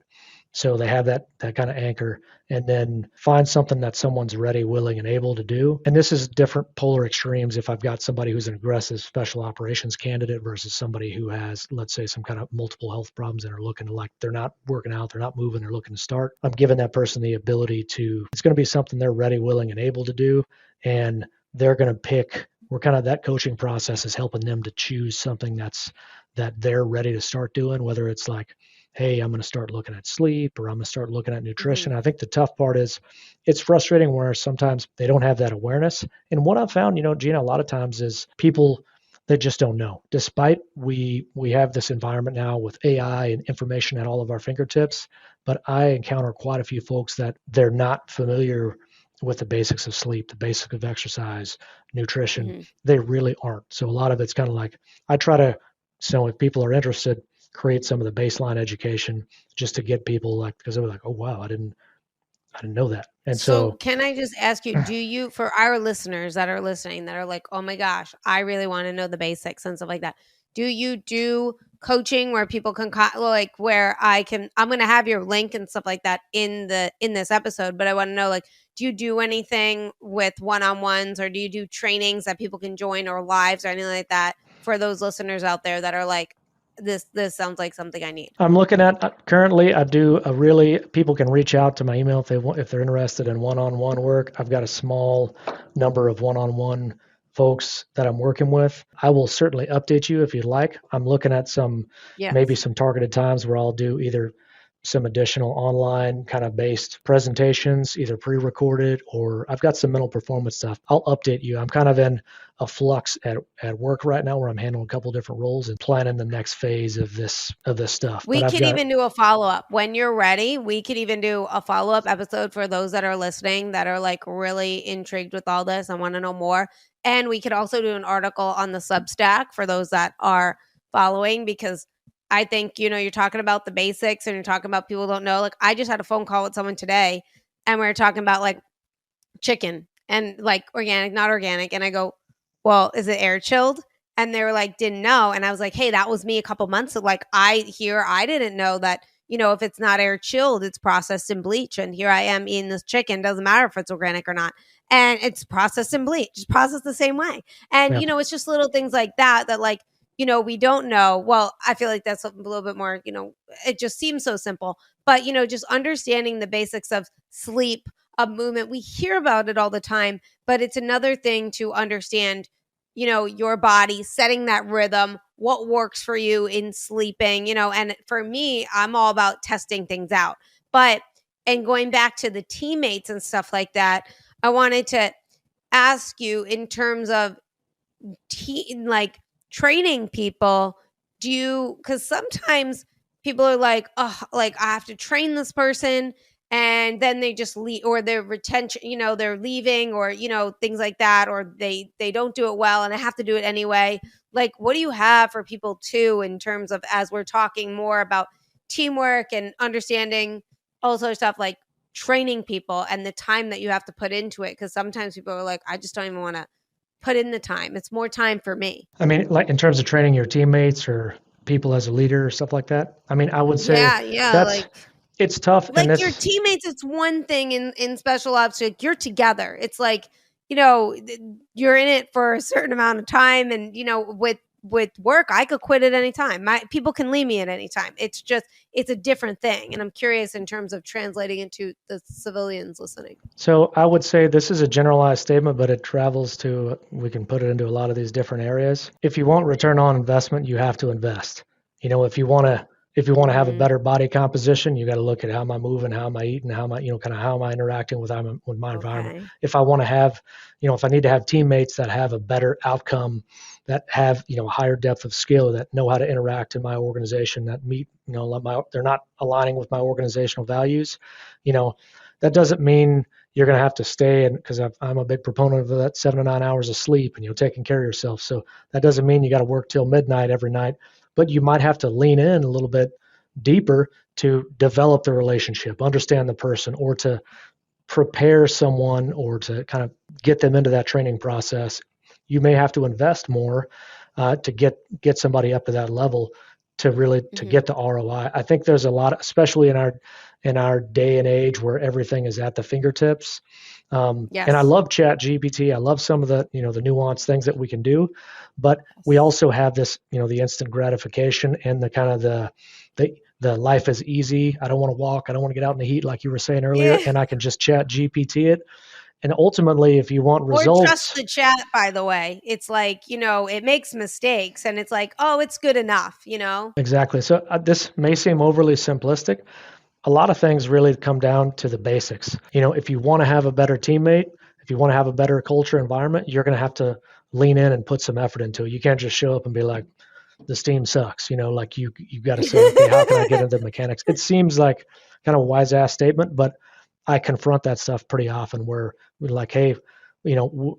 so they have that kind of anchor, and then find something that someone's ready, willing, and able to do. And this is different polar extremes. If I've got somebody who's an aggressive special operations candidate versus somebody who has, let's say, some kind of multiple health problems and are looking to, like, they're not working out, they're not moving, they're looking to start, I'm giving that person the ability to, it's going to be something they're ready, willing, and able to do. And they're going to pick we're kind of, that coaching process is helping them to choose something that they're ready to start doing, whether it's like, hey, I'm going to start looking at sleep, or I'm going to start looking at nutrition. I think the tough part is it's frustrating where sometimes they don't have that awareness. And what I've found, Gina, a lot of times is people that just don't know. Despite we have this environment now with AI and information at all of our fingertips, but I encounter quite a few folks that they're not familiar with the basics of sleep, the basics of exercise, nutrition. They really aren't. So a lot of it's kind of like, I try to, so if people are interested, create some of the baseline education just to get people like, because they were like, oh wow, I didn't know that. And so can I just ask you, do you, for our listeners that are listening that are like, oh my gosh, I really want to know the basics and stuff like that, do you do coaching where people can like, where I'm going to have your link and stuff like that in this episode, but I want to know, like, do you do anything with one-on-ones, or do you do trainings that people can join, or lives or anything like that, for those listeners out there that are like, this sounds like something I need? I'm looking at currently, I do people can reach out to my email if they're interested in one-on-one work. I've got a small number of one-on-one folks that I'm working with. I will certainly update you if you'd like. I'm looking at maybe some targeted times where I'll do either some additional online kind of based presentations, either pre-recorded, or I've got some mental performance stuff. I'll update you. I'm kind of in a flux at work right now where I'm handling a couple different roles and planning the next phase of this stuff. We could even do a follow-up when you're ready. We could even do a follow-up episode for those that are listening that are like really intrigued with all this and want to know more. And we could also do an article on the Substack for those that are following, because I think, you're talking about the basics and you're talking about people don't know. Like, I just had a phone call with someone today and we were talking about like chicken and like organic, not organic. And I go, well, is it air chilled? And they were like, didn't know. And I was like, hey, that was me a couple months ago. Like, I didn't know that, if it's not air chilled, it's processed in bleach. And here I am eating this chicken. Doesn't matter if it's organic or not. And it's processed in bleach. It's processed the same way. And, it's just little things like that like, we don't know. Well, I feel like that's a little bit more, it just seems so simple, but, just understanding the basics of sleep, of movement. We hear about it all the time, but it's another thing to understand, your body, setting that rhythm, what works for you in sleeping, and for me, I'm all about testing things out. And going back to the teammates and stuff like that, I wanted to ask you in terms of training people, because sometimes people are like, oh, like I have to train this person, and then they just leave, or their retention, they're leaving, or, things like that, or they don't do it well and I have to do it anyway. Like, what do you have for people too, in terms of, as we're talking more about teamwork and understanding all sorts of stuff, like training people and the time that you have to put into it? Because sometimes people are like, I just don't even want to put in the time. It's more time for me. I mean, like in terms of training your teammates or people as a leader or stuff like that. I mean, I would say it's tough. Like, your teammates, it's one thing in special ops, like you're together. It's like, you're in it for a certain amount of time. And, with work, I could quit at any time. People can leave me at any time. It's a different thing. And I'm curious in terms of translating into the civilians listening. So I would say this is a generalized statement, but it travels we can put it into a lot of these different areas. If you want return on investment, you have to invest. If you want to have a better body composition, you got to look at how am I moving, how am I eating, how am I, kind of how am I interacting with my environment. If I want to have, if I need to have teammates that have a better outcome, that have, a higher depth of skill, that know how to interact in my organization, that meet, they're not aligning with my organizational values, that doesn't mean you're going to have to stay, and because I'm a big proponent of that 7 to 9 hours of sleep and taking care of yourself. So that doesn't mean you got to work till midnight every night, but you might have to lean in a little bit deeper to develop the relationship, understand the person, or to prepare someone, or to kind of get them into that training process. You may have to invest more to get somebody up to that level to really to get the ROI. I think there's a lot, especially in our day and age where everything is at the fingertips. And I love Chat GPT. I love some of the the nuanced things that we can do, but we also have this the instant gratification and the kind of the life is easy. I don't want to walk. I don't want to get out in the heat like you were saying earlier, and I can just Chat GPT it. And ultimately, if you want Or trust results, the chat, by the way. It's like, it makes mistakes and it's like, oh, it's good enough, exactly. So this may seem overly simplistic. A lot of things really come down to the basics. If you want to have a better teammate, if you want to have a better culture environment, you're going to have to lean in and put some effort into it. You can't just show up and be like, this team sucks. Like you've got to say, okay, how can I get into the mechanics? It seems like kind of a wise ass statement, but I confront that stuff pretty often where we're like, hey,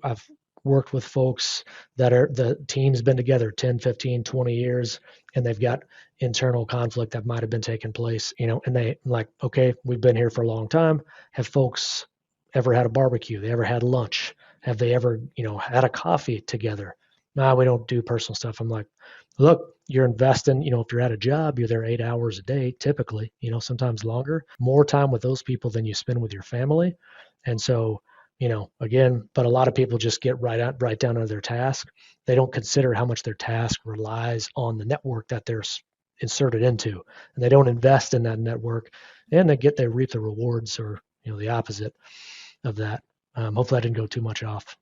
I've worked with folks that are, the team's been together 10, 15, 20 years, and they've got internal conflict that might have been taking place, and they like, okay, we've been here for a long time. Have folks ever had a barbecue? They ever had lunch? Have they ever, had a coffee together? No, we don't do personal stuff. I'm like, look, you're investing, if you're at a job, you're there 8 hours a day, typically, sometimes longer, more time with those people than you spend with your family. And so, again, but a lot of people just get right down to their task. They don't consider how much their task relies on the network that they're inserted into, and they don't invest in that network, and they reap the rewards, or, the opposite of that. Hopefully I didn't go too much off.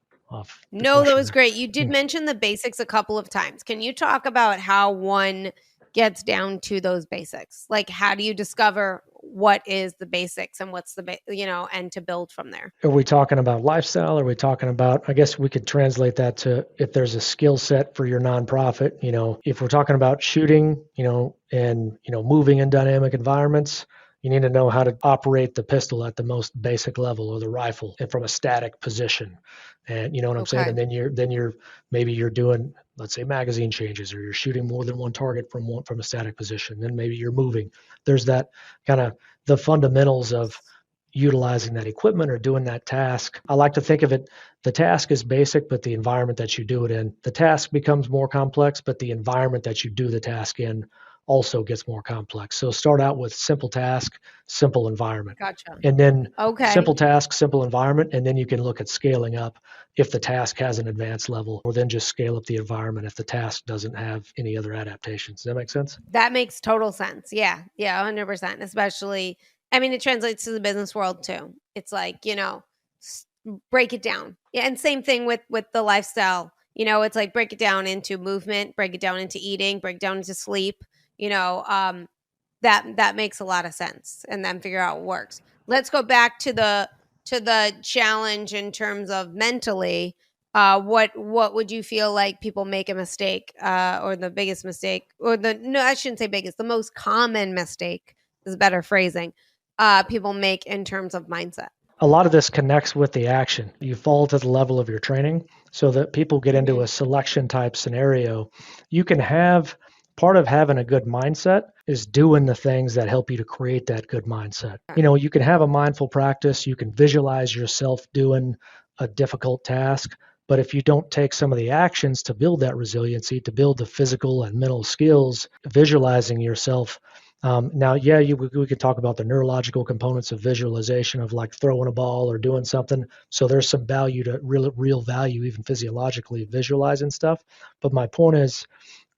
No, that was great. You did mention the basics a couple of times. Can you talk about how one gets down to those basics? Like, how do you discover what is the basics and what's and to build from there? Are we talking about lifestyle? Are we talking about, I guess we could translate that to if there's a skill set for your nonprofit, if we're talking about shooting, and, moving in dynamic environments, you need to know how to operate the pistol at the most basic level, or the rifle, and from a static position. And you know what I'm saying? And then maybe you're doing, let's say, magazine changes, or you're shooting more than one target from a static position. Then maybe you're moving. There's that kind of the fundamentals of utilizing that equipment or doing that task. I like to think of it, the task is basic, but the environment that you do it in, the task becomes more complex, but the environment that you do the task in also gets more complex. So start out with simple task, simple environment. Gotcha. And then simple task, simple environment, and then you can look at scaling up if the task has an advanced level, or then just scale up the environment if the task doesn't have any other adaptations. Does that make sense? That makes total sense. Yeah, 100%. Especially, it translates to the business world too. It's like, break it down. Yeah, and same thing with the lifestyle. It's like break it down into movement, break it down into eating, break it down into sleep. That makes a lot of sense, and then figure out what works. Let's go back to the challenge in terms of mentally. What would you feel like people make a mistake, or the biggest mistake, I shouldn't say biggest, the most common mistake is better phrasing, people make in terms of mindset? A lot of this connects with the action. You fall to the level of your training, so that people get into a selection type scenario. You can have part of having a good mindset is doing the things that help you to create that good mindset. You can have a mindful practice. You can visualize yourself doing a difficult task. But if you don't take some of the actions to build that resiliency, to build the physical and mental skills, visualizing yourself. We could talk about the neurological components of visualization, of like throwing a ball or doing something. So there's some value to real value, even physiologically, visualizing stuff. But my point is,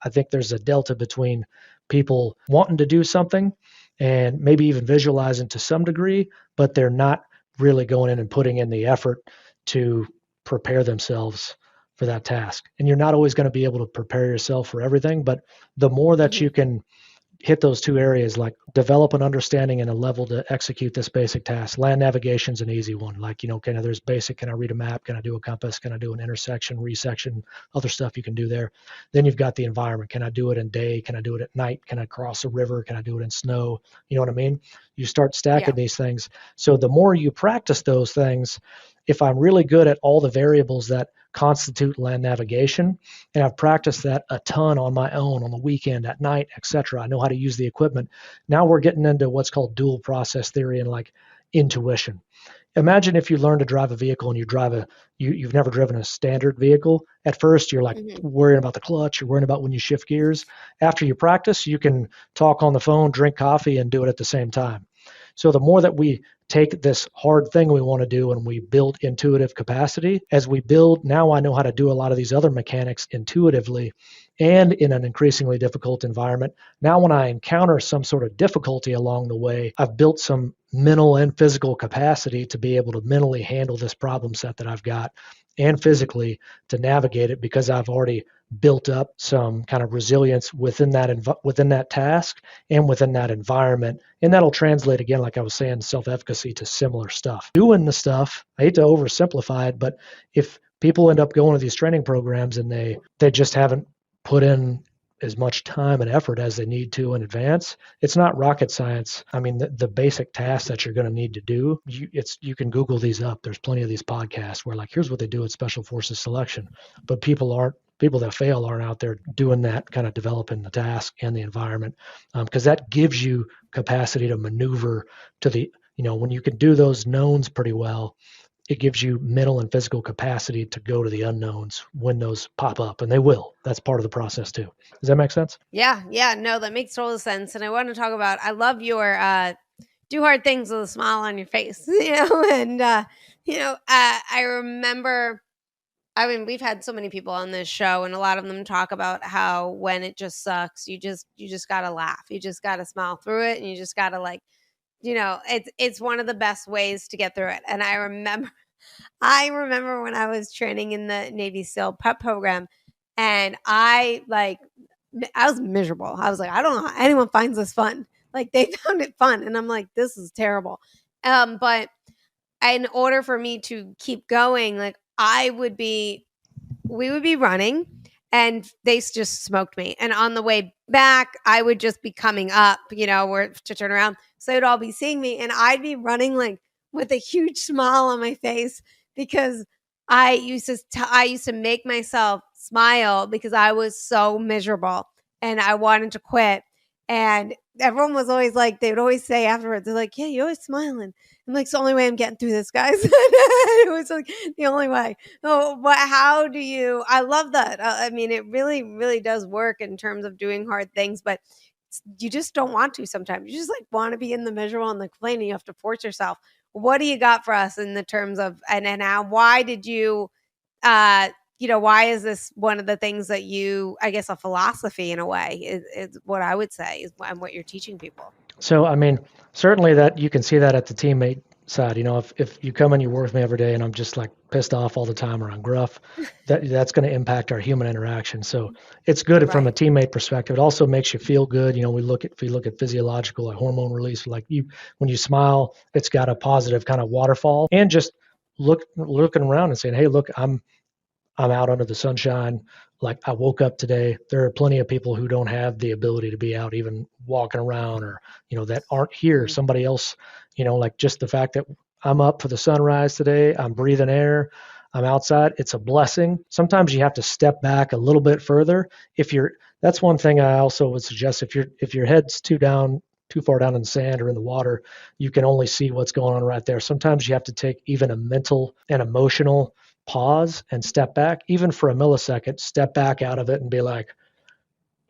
I think there's a delta between people wanting to do something and maybe even visualizing to some degree, but they're not really going in and putting in the effort to prepare themselves for that task. And you're not always going to be able to prepare yourself for everything, but the more that you can hit those two areas, like develop an understanding and a level to execute this basic task. Land navigation is an easy one. Like, there's basic, can I read a map? Can I do a compass? Can I do an intersection, resection, other stuff you can do there. Then you've got the environment. Can I do it in day? Can I do it at night? Can I cross a river? Can I do it in snow? You know what I mean? You start stacking these things. So the more you practice those things, if I'm really good at all the variables that constitute land navigation, and I've practiced that a ton on my own on the weekend, at night, etc. I know how to use the equipment. Now we're getting into what's called dual process theory and like intuition. Imagine if you learn to drive a vehicle and you've never driven a standard vehicle. At first, you're like worrying about the clutch, you're worrying about when you shift gears. After you practice, you can talk on the phone, drink coffee, and do it at the same time. So the more that we take this hard thing we want to do and we build intuitive capacity, as we build, now I know how to do a lot of these other mechanics intuitively. and in an increasingly difficult environment. Now, when I encounter some sort of difficulty along the way, I've built some mental and physical capacity to be able to mentally handle this problem set that I've got and physically to navigate it because I've already built up some kind of resilience within that task and within that environment. And that'll translate, again, like I was saying, self-efficacy to similar stuff. Doing the stuff, I hate to oversimplify it, but if people end up going to these training programs and they just haven't put in as much time and effort as they need to in advance, it's not rocket science. I mean, the basic tasks that you're going to need to do, you can Google these up. There's plenty of these podcasts where, like, here's what they do at Special Forces selection. But people that fail aren't out there doing that, kind of developing the task and the environment, because that gives you capacity to maneuver to the, when you can do those knowns pretty well, it gives you mental and physical capacity to go to the unknowns when those pop up, and they will. That's part of the process too. Does that make sense? Yeah. No, that makes total sense. And I want to talk about, I love your do hard things with a smile on your face, and I remember, I mean, we've had so many people on this show, and a lot of them talk about how when it just sucks, you just got to laugh. You just got to smile through it, and you just got to it's one of the best ways to get through it. And I remember when I was training in the Navy SEAL prep program, and I was miserable. I was like, I don't know how anyone finds this fun. Like, they found it fun, and I'm like, this is terrible. But in order for me to keep going, we would be running, and they just smoked me. And on the way back, I would just be coming up, to turn around. So they'd all be seeing me, and I'd be running with a huge smile on my face because I used to make myself smile because I was so miserable and I wanted to quit. And everyone was always like, they would always say afterwards, they're like, yeah, you're always smiling. I'm like, it's the only way I'm getting through this, guys. It was like the only way. Oh, but how do you, I love that. I mean, it really, really does work in terms of doing hard things, but you just don't want to sometimes. You just want to be in the miserable and the complaining. You have to force yourself. What do you got for us in the terms of, and now why did you, why is this one of the things that you, I guess, a philosophy in a way is what I would say is and what you're teaching people? So, I mean, certainly that you can see that at the teammate side. If you come and you work with me every day and I'm just pissed off all the time or I'm gruff, that's going to impact our human interaction. So it's good from a teammate perspective. It also makes you feel good. If you look at physiological, hormone release, when you smile, it's got a positive kind of waterfall. And just looking around and saying, hey, look, I'm out under the sunshine. I woke up today. There are plenty of people who don't have the ability to be out, even walking around, or, that aren't here. Somebody else, just the fact that I'm up for the sunrise today, I'm breathing air, I'm outside. It's a blessing. Sometimes you have to step back a little bit further. That's one thing I also would suggest. If your head's too far down in the sand or in the water, you can only see what's going on right there. Sometimes you have to take even a mental and emotional pause and step back, even for a millisecond, step back out of it and be like,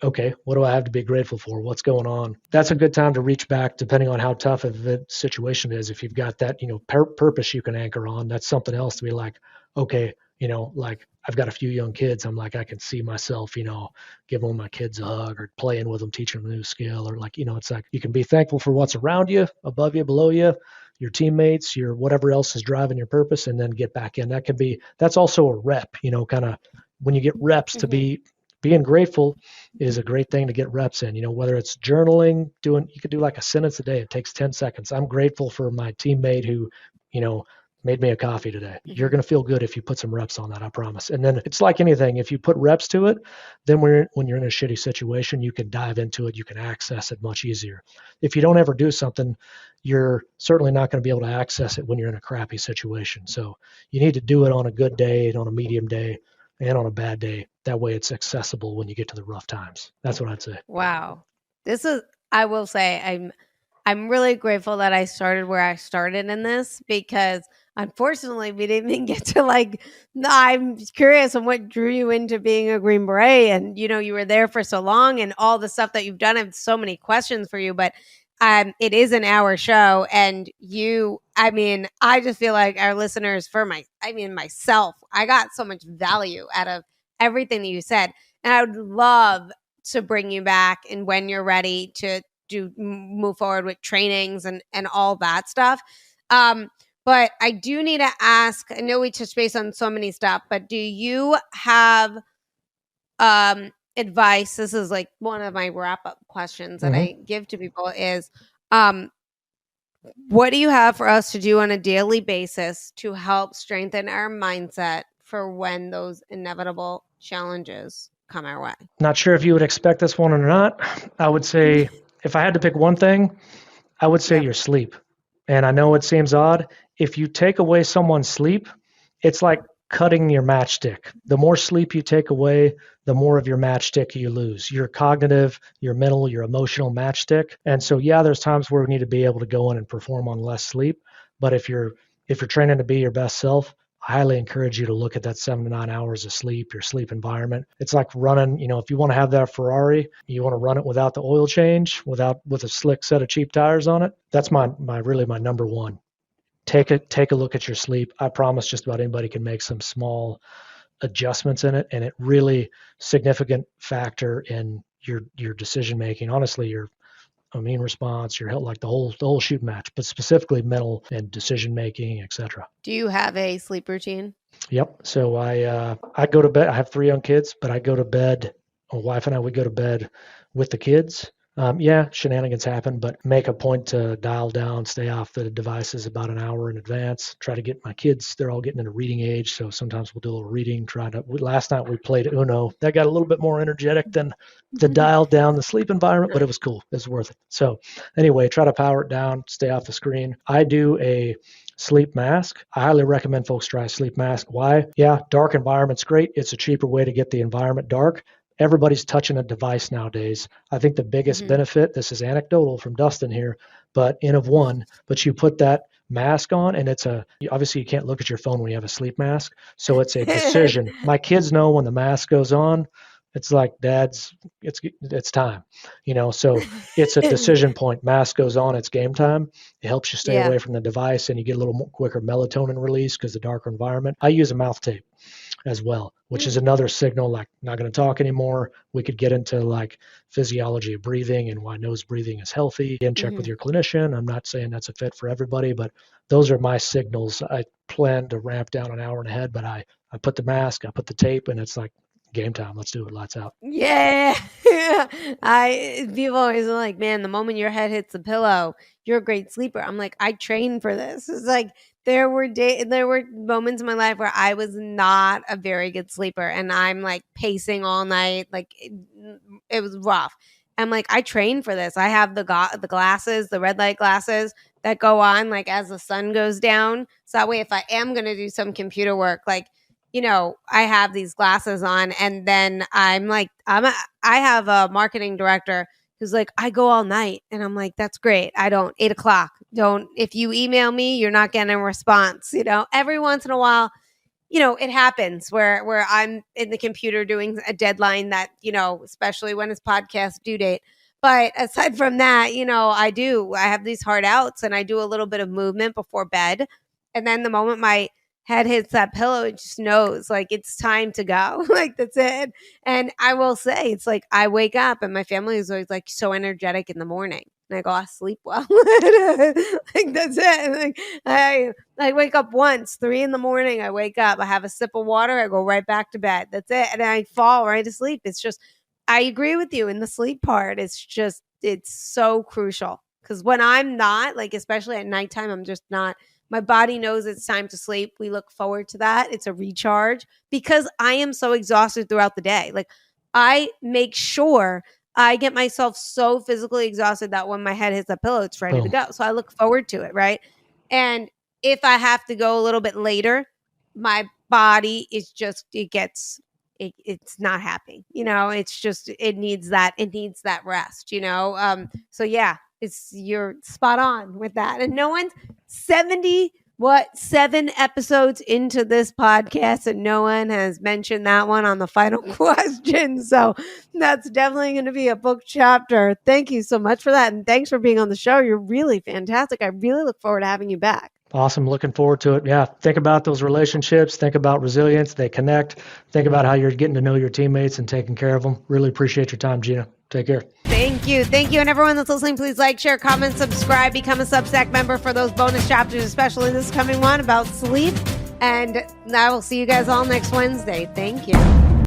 okay, what do I have to be grateful for? What's going on? That's a good time to reach back, depending on how tough of the situation is. If you've got that, purpose you can anchor on, that's something else to be like, okay, I've got a few young kids. I'm like, I can see myself, giving one of my kids a hug or playing with them, teaching them a new skill, or it's like you can be thankful for what's around you, above you, below you, your teammates, your whatever else is driving your purpose, and then get back in. That's also a rep, kind of when you get reps to being grateful is a great thing to get reps in, whether it's journaling, you could do a sentence a day. It takes 10 seconds. I'm grateful for my teammate who, made me a coffee today. You're going to feel good if you put some reps on that, I promise. And then it's like anything. If you put reps to it, then when you're in a shitty situation, you can dive into it. You can access it much easier. If you don't ever do something, you're certainly not going to be able to access it when you're in a crappy situation. So you need to do it on a good day, and on a medium day, and on a bad day. That way it's accessible when you get to the rough times. That's what I'd say. Wow. I will say, I'm really grateful that I started where I started in this, because unfortunately we didn't even get to I'm curious on what drew you into being a Green Beret, and you were there for so long and all the stuff that you've done. I have so many questions for you, but it is an hour show, and I just feel like our listeners, myself, I got so much value out of everything that you said. And I would love to bring you back and when you're ready to move forward with trainings and all that stuff. But I do need to ask, I know we touched base on so many stuff, but do you have advice? This is like one of my wrap-up questions that I give to people is, what do you have for us to do on a daily basis to help strengthen our mindset for when those inevitable challenges come our way? Not sure if you would expect this one or not. I would say, if I had to pick one thing, I would say your sleep. And I know it seems odd. If you take away someone's sleep, it's like cutting your matchstick. The more sleep you take away, the more of your matchstick you lose. Your cognitive, your mental, your emotional matchstick. And so, yeah, there's times where we need to be able to go in and perform on less sleep. But if you're training to be your best self, I highly encourage you to look at that 7 to 9 hours of sleep, your sleep environment. It's like running, if you want to have that Ferrari, you want to run it without the oil change, with a slick set of cheap tires on it. That's my number one. Take a look at your sleep. I promise just about anybody can make some small adjustments in it, and it really significant factor in your decision making. Honestly, your immune response, your health, like the whole shoot match, but specifically mental and decision making, etc. Do you have a sleep routine? Yep. So I go to bed. I have 3 young kids, but I go to bed. My wife and I would go to bed with the kids. Shenanigans happen, but make a point to dial down, stay off the devices about an hour in advance. Try to get my kids, they're all getting into reading age, so sometimes we'll do a little reading. Last night we played Uno. That got a little bit more energetic than to dial down the sleep environment, but it was cool. It was worth it. So anyway, try to power it down, stay off the screen. I do a sleep mask. I highly recommend folks try a sleep mask. Why? Yeah, dark environment's great. It's a cheaper way to get the environment dark. Everybody's touching a device nowadays. I think the biggest benefit, this is anecdotal from Dustin here, but N of one, but you put that mask on and obviously you can't look at your phone when you have a sleep mask. So it's a decision. My kids know when the mask goes on, it's like, it's time, so it's a decision point. Mask goes on, it's game time. It helps you stay away from the device and you get a little more quicker melatonin release because the darker environment. I use a mouth tape as well, which is another signal, like, not going to talk anymore. We could get into like physiology of breathing and why nose breathing is healthy. Again, check with your clinician. I'm not saying that's a fit for everybody, but those are my signals. I plan to ramp down an hour ahead, but I put the mask, I put the tape, and it's like game time. Let's do it. Lights out. Yeah. People always are like, man, the moment your head hits the pillow, you're a great sleeper. I'm like, I trained for this. It's like, there were moments in my life where I was not a very good sleeper and I'm like pacing all night. Like it was rough. I'm like, I trained for this. I have the glasses, the red light glasses that go on like as the sun goes down. So that way, if I am going to do some computer work, like, I have these glasses on and then I'm like, I have a marketing director who's like, I go all night. And I'm like, that's great. I don't, 8 o'clock. If you email me, you're not getting a response, every once in a while, it happens where I'm in the computer doing a deadline that, especially when it's podcast due date. But aside from that, I have these hard outs and I do a little bit of movement before bed. And then the moment my head hits that pillow, it just knows like it's time to go. Like that's it. And I will say, it's like I wake up and my family is always like so energetic in the morning. And I go, I sleep well. Like that's it. Like I wake up once, 3 a.m. I wake up, I have a sip of water, I go right back to bed. That's it. And I fall right asleep. It's just, I agree with you in the sleep part. It's so crucial. Because when I'm not, like, especially at nighttime, I'm just not, my body knows it's time to sleep. We look forward to that. It's a recharge because I am so exhausted throughout the day. Like I make sure I get myself so physically exhausted that when my head hits the pillow, it's ready to go. So I look forward to it. Right. And if I have to go a little bit later, my body is just, it's not happy. It's just, it needs that rest, so yeah. You're spot on with that. And no one's 7 episodes into this podcast and no one has mentioned that one on the final question. So that's definitely going to be a book chapter. Thank you so much for that. And thanks for being on the show. You're really fantastic. I really look forward to having you back. Awesome. Looking forward to it. Yeah. Think about those relationships. Think about resilience. They connect. Think about how you're getting to know your teammates and taking care of them. Really appreciate your time, Gina. Take care. Thank you. Thank you. And everyone that's listening, please like, share, comment, subscribe, become a Substack member for those bonus chapters, especially this coming one about sleep. And I will see you guys all next Wednesday. Thank you.